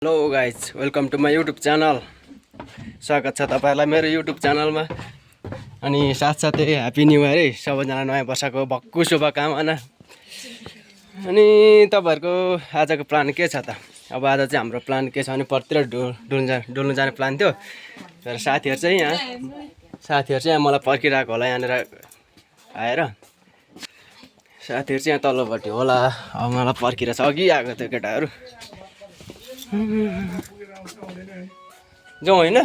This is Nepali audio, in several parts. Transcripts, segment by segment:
Hello guys, welcome to my YouTube channel. स्वागत छ तपाईँहरूलाई मेरो युट्युब च्यानलमा। अनि साथसाथै ह्याप्पी न्यू इयर है, सबैजना नयाँ वर्षको भक्कु शुभकामना। अनि तपाईँहरूको आजको प्लान के छ त? अब आज चाहिँ हाम्रो प्लान के छ भने पर्तिर डुल्नु जाने प्लान थियो। तर साथीहरू चाहिँ यहाँ मलाई पर्खिरहेको होला यहाँनिर आएर। साथीहरू चाहिँ यहाँ तल्लोपट्टि होला, अब मलाई पर्खिरहेको छ। अघि आएको थियो केटाहरू। जाउँ होइन?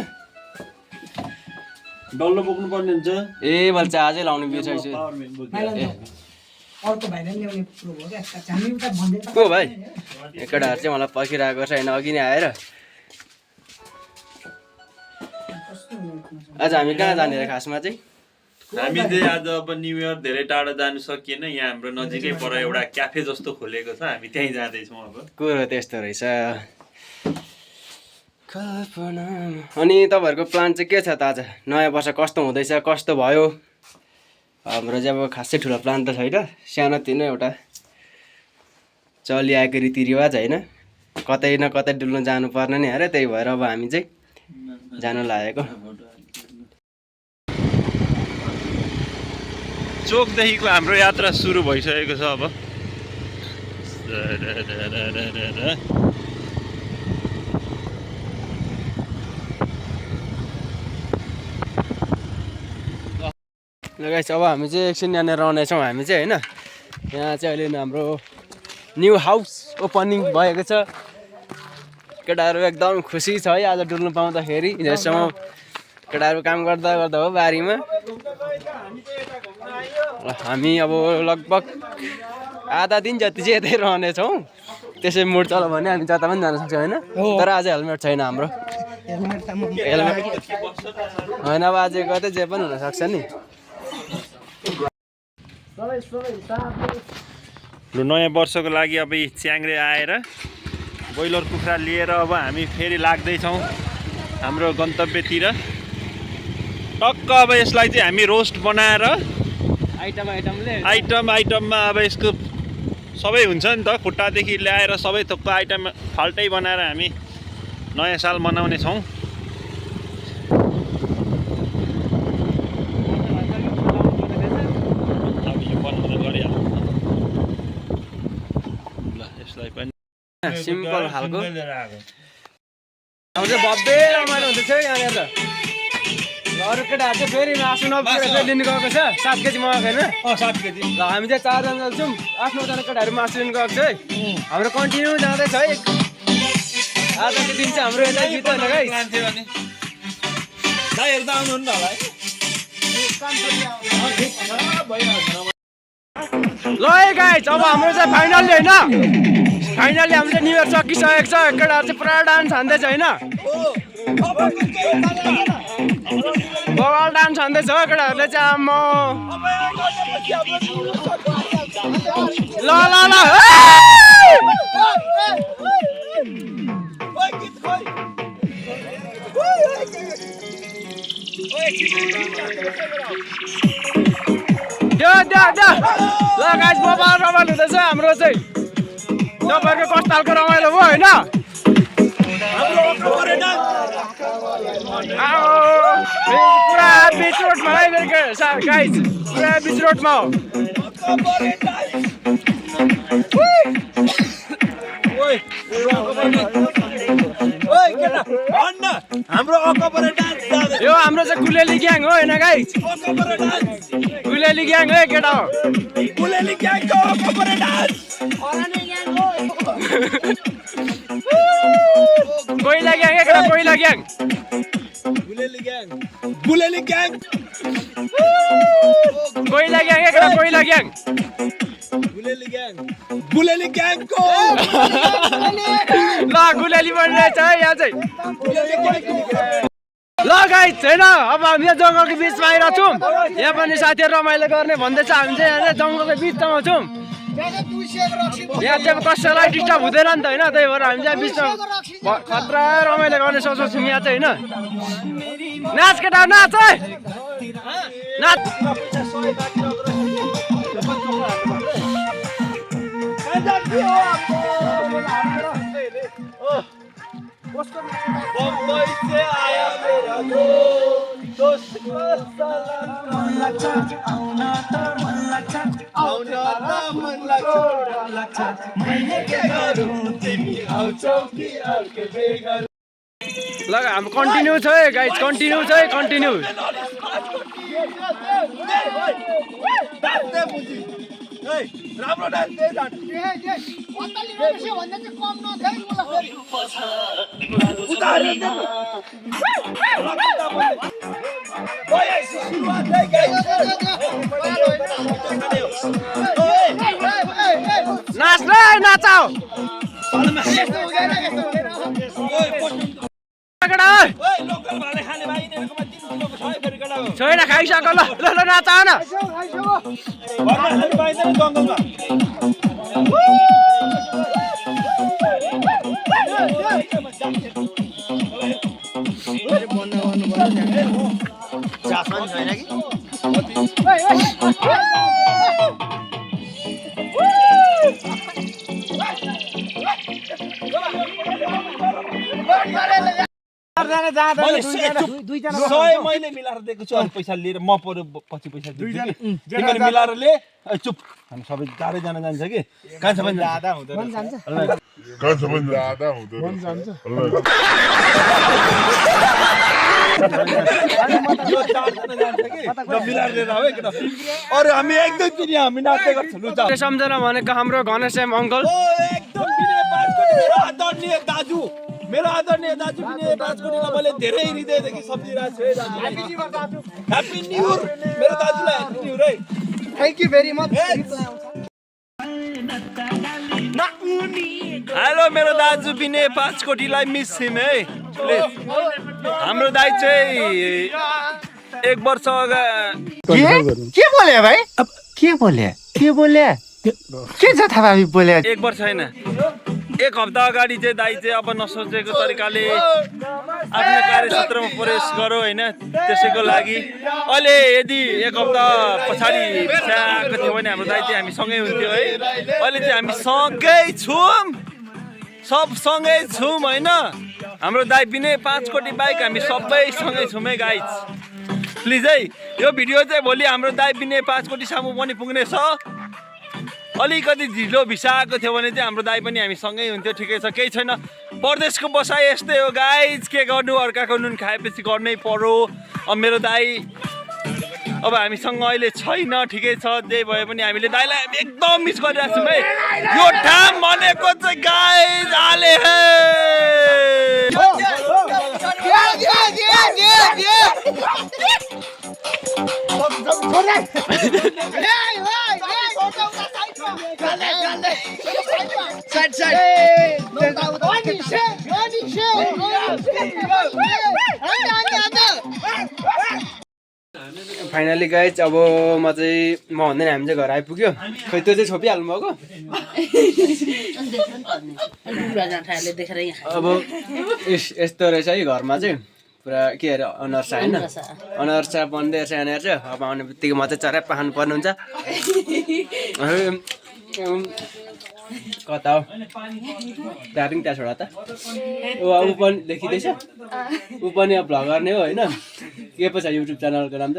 डल्लो बोक्नु पर्ने हुन्छ। ए मैले चाहिँ आजै लाउने बिर्सेछु। को भाइ? केटाहरू चाहिँ मलाई पर्खिरहेको छ होइन, अघि नै आएर। आज हामी कहाँ जाने र खासमा चाहिँ? हामी चाहिँ आज अब न्यू इयर धेरै टाढा जानु सकिएन। यहाँ हाम्रो नजिकै पर एउटा क्याफे जस्तो खोलेको छ, हामी त्यहीँ जाँदैछौँ अब। कुरो त्यस्तो रहेछ। अनि तपाईँहरूको प्लान चाहिँ के छ त? आज नयाँ वर्ष कस्तो हुँदैछ, कस्तो भयो? हाम्रो चाहिँ अब खासै ठुलो प्लान त छैन, सानोतिनो एउटा चलिआएको रीतिरिवाज होइन। कतै न कतै डुल्नु जानुपर्ने नि अरे, त्यही भएर अब हामी चाहिँ जानु लागेको। चोकदेखिको हाम्रो यात्रा सुरु भइसकेको छ अब। गाइस, अब हामी चाहिँ एकछिन यहाँनिर रहनेछौँ। हामी चाहिँ होइन, यहाँ चाहिँ अहिले हाम्रो न्यू हाउस ओपनिङ भएको छ। केटाहरू एकदम खुसी छ है आज डुल्नु पाउँदाखेरि। हिजोसम्म केटाहरू काम गर्दा गर्दा हो बारीमा। हामी अब लगभग आधा दिन जति चाहिँ यतै रहनेछौँ। त्यसै मुड चल्यो भने हामी जता पनि जान सक्छौँ होइन। तर आज हेलमेट छैन हाम्रो। हेलमेट होइन, अब आज कतै जे पनि हुनसक्छ नि। लु, नयाँ वर्षको लागि अब यी च्याङ्रे आएर ब्रोइलर कुखुरा लिएर अब हामी फेरि लाग्दैछौँ हाम्रो गन्तव्यतिर। टक्क अब यसलाई चाहिँ हामी रोस्ट बनाएर आइटममा अब यसको सबै हुन्छ नि त, खुट्टादेखि ल्याएर सबै थोकको आइटम फाल्टै बनाएर हामी नयाँ साल मनाउने छौँ। सिम्पल खालको अब चाहिँ भव्य रमाइलो हुँदैछ यहाँनिर त। अरू केटाहरू चाहिँ फेरि मासु नपुगेर लिनु गएको छ। 7 केजी मगाएको होइन? 7 केजी। ल हामी चाहिँ 4 जना जान्छौँ। 8-9 जना केटाहरू मासु लिनु गएको छ है। हाम्रो कन्टिन्यू जाँदैछ है। आजको दिन चाहिँ हाम्रो यता बित्दैन गाइस। ल है गाइस, अब हाम्रो चाहिँ फाइनल्ली होइन, फाइनल्ली हाम्रो चाहिँ न्यु इयर सकिसकेको छ। केटाहरू चाहिँ पुरा डान्स हान्दैछ होइन, बवाल डान्स हान्दैछ केटाहरूले चाहिँ। आम्मा ल ल ल ल गाइस, बवाल रमाइलो हुँदैछ हाम्रो चाहिँ। तपाईँहरूको कस्तो खालको रमाइलो भयो होइन? पुरा बिच रोडमा है गाइस, पुरा बिच रोडमा हो। यो हाम्रो चाहिँ गुलेली ग्याङ हो होइन गाइस? गुलेली ग्याङ है केटा हो। कोइला ग्याङ केटा, कोइला ग्याङ। कोइला ग्याङ केटा, कोइला ग्याङ। ल गुलेली बनिरहेछ है यहाँ चाहिँ। ल गाइस छैन, अब हामी यहाँ जङ्गलको बिचमा आइरहेको छौँ। यहाँ पनि साथीहरू रमाइलो गर्ने भन्दैछ। हामी चाहिँ यहाँ जङ्गलको बिचमा छौँ। यहाँ चाहिँ कसैलाई डिस्टर्ब हुँदैन नि त होइन, त्यही भएर हामी चाहिँ बिचमा खतरा रमाइलो गर्ने सोच्छौँ यहाँ चाहिँ होइन। नाच केटा नाच है, नाच। बम्बई से आया मेरा दोस्त ल हाम्रो कन्टिन्यू छ है गाइज कन्टिन्यू छ है कन्टिन्यू राम्रो डान्स नाच न नाचाऊ छैन खाइसक्यो ल ल ल नाचा न मैले मिलाएर दिएको छु अनि पैसा लिएर म पर पछि पैसा तिमीले मिलाएर ले चुप हामी सबै 4 जना जान्छ कि कहाँ सबै आधा हुँदैन कहाँ सबै आधा हुँदैन जान्छ यो 4 जना जान्छ कि ल मिलाएर लिएर आऊ एकटा अरे हामी एकदम पनि हामी नाच्दै गर्छौँ लु जाऊ सम्झना भनेको हाम्रो घनश्याम अङ्कल एकदम बिने मेरो आदरणीय दाजु मेरो आदरणीय दाजु बिने बाजकोटीलाई मैले धेरै हृदयदेखि सम्झिरहेको छु है दाजु ह्यापी न्यू इयर मेरो दाजुलाई ह्यापी न्यू इयर है thank you very much hello मेरो दाजु बिने बाजकोटीलाई मिस हिम है प्लिज हाम्रो दाइ चाहिँ 1 वर्ष के बोले भाइ अब के बोले के छ थाहा भाइ बोले 1 वर्ष हैन 1 हप्ता अगाडि चाहिँ दाइ चाहिँ अब नसोचेको तरिकाले आफ्नो कार्यक्षेत्रमा प्रवेश गरो हैन त्यसैको लागि अहिले यदि 1 हप्ता पछाडि भिसा आएको थियो भने हाम्रो दाइ चाहिँ हामी सँगै हुन्थ्यो है अहिले चाहिँ हामी सँगै छौँ सब सँगै छौँ हैन हाम्रो दाइ बिने 5 कोटी बाइक हामी सबै सँगै छौँ है गाइज प्लिज है यो भिडियो चाहिँ भोलि हाम्रो दाइ बिने 5 कोटी सामु पनि पुग्नेछ अलिकति ढिलो भिसा आएको थियो भने चाहिँ हाम्रो दाइ पनि हामी सँगै हुन्थ्यो ठिकै छ केही छैन परदेशको बसाइ यस्तै हो गाइज के गर्नु अर्काको नुन खाएपछि गर्नै पर्यो अब मेरो दाइ अब हामीसँग अहिले छैन ठिकै छ जे भए पनि हामीले दाइलाई एकदम मिस गरिरहेको छौँ है यो ठाम भनेको चाहिँ गाइज आले हे फाइनली गाइज अब म भन्दैन हामी चाहिँ घर आइपुग्यो खै त्यो चाहिँ छोपिहाल्नु भएको अब यस्तो रहेछ है घरमा चाहिँ पुरा के अरे अनर्सा होइन अनर्सा बन्दै रहेछ यहाँनिर चाहिँ अब आउने बित्तिकै म चाहिँ चरा पाखानु पर्ने हुन्छ कता हो दार्जिलिङ त्यहाँ छोडा त ऊ पनि देखिँदैछ ऊ पनि अब भ्लगर नै हो होइन के पो छ युट्युब च्यानलको नाम त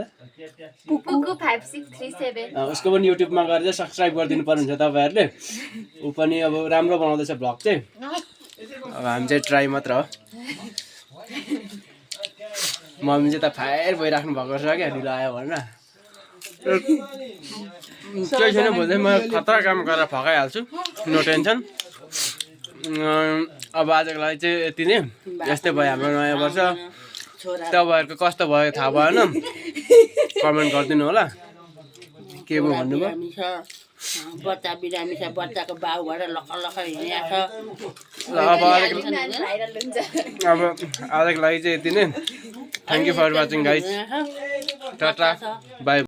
उसको पनि युट्युबमा गएर चाहिँ सब्सक्राइब गरिदिनु पर्ने हुन्छ तपाईँहरूले ऊ पनि अब राम्रो बनाउँदैछ भ्लग चाहिँ अब हामी चाहिँ ट्राई मात्र हो मम्मी चाहिँ त फायर भइराख्नु भएको छ क्या ढिलो आयो भनेर केही छैन भोलि म खतरा काम गरेर फकाइहाल्छु नो टेन्सन अब आजको लागि चाहिँ यति नै यस्तै भयो हाम्रो नयाँ वर्ष तपाईँहरूको कस्तो भयो थाहा भएन कमेन्ट गरिदिनु होला के भयो भन्नुभयो बच्चा बिरामी छ बच्चाको बाउबाट लखर लखर हिँडेको छ अब आजको लागि चाहिँ यति नै thank you for watching guys tata by